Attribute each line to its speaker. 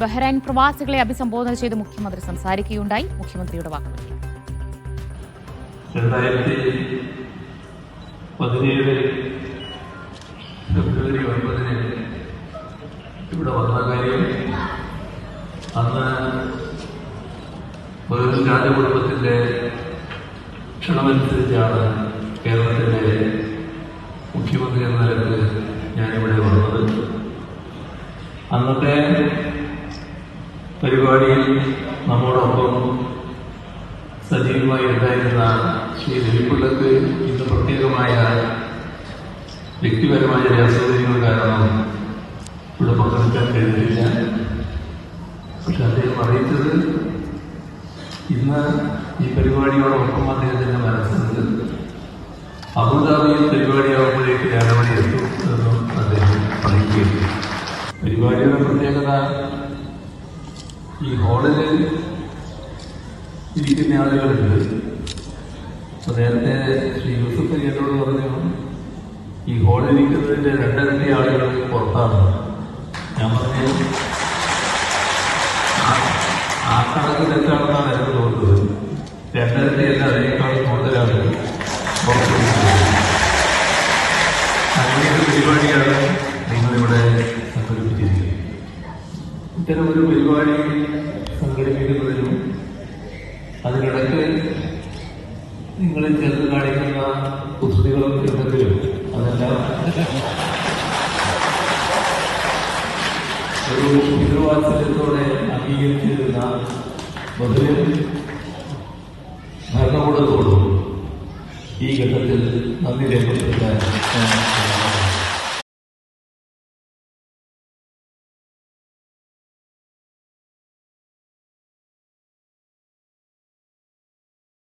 Speaker 1: Bahrain പ്രവാസികളെ അഭിസംബോധന ചെയ്ത് മുഖ്യമന്ത്രി സംസാരിക്കുകയുണ്ടായി. മുഖ്യമന്ത്രിയുടെ വാക്കുകൾ.
Speaker 2: 2017 ഫെബ്രുവരി 9 ഇവിടെ വന്ന കാര്യം അന്ന് ഒരു രാജകുടുംബത്തിന്റെ ക്ഷണമനുസരിച്ചാണ് കേരളത്തിലെ മുഖ്യമന്ത്രി എന്ന നിലയിൽ ഞാനിവിടെ വന്നത്. അന്നത്തെ പരിപാടിയിൽ നമ്മോടൊപ്പം സജീവമായി ഉണ്ടായിരുന്ന ശ്രീ രവിപിള്ളക്ക് ഇന്ന് പ്രത്യേകമായ വ്യക്തിപരമായ അസൗകര്യങ്ങൾ കാരണം ഇവിടെ പങ്കെടുക്കാൻ കഴിഞ്ഞില്ല. പക്ഷെ അദ്ദേഹം അറിയിച്ചത് ഇന്ന് ഈ പരിപാടിയോടൊപ്പം അദ്ദേഹത്തിന്റെ മനസ്സിൽ അബുദാബിയിൽ പരിപാടിയാകുമ്പോഴേക്ക് ഞാനവിടെ എത്തും എന്നും അദ്ദേഹം അറിയിക്കുകയും. പരിപാടിയുടെ പ്രത്യേകത ഈ ഹാളിൽ ഇരിക്കുന്ന ആളുകളുണ്ട്. അപ്പൊ നേരത്തെ ശ്രീ യൂസഫ് എന്നോട് പറഞ്ഞു ഈ ഹാളിൽ ഇരിക്കുന്നതിന്റെ 2 ആളുകൾ പുറത്താണ്. ഞാൻ പറഞ്ഞു ആ കണക്ക് തെറ്റാണെന്നാണ് എനിക്ക് തോന്നുന്നത്. 2 അല്ല, അതിനേക്കാൾ കൂടുതലാണ് പുറത്തിരിക്കുന്നത്. അങ്ങനെയൊരു പരിപാടിയാണ് നിങ്ങളിവിടെ സംഘടിപ്പിച്ചിരിക്കുന്നത്. ഇത്തരമൊരു പരിപാടി സംഘടിപ്പിക്കുന്നതിനും അതിനിടയ്ക്ക് നിങ്ങളിൽ ചേർത്ത് കാണിക്കുന്ന കുസൃതികളും എന്തെങ്കിലും അതെല്ലാം ഒരു ഉത്തരവാദിത്വത്തോടെ അംഗീകരിച്ചിരുന്ന ബഹ്റൈൻ ഭരണകൂടത്തോടും ഈ ഘട്ടത്തിൽ നന്ദി രേഖപ്പെടുത്താൻ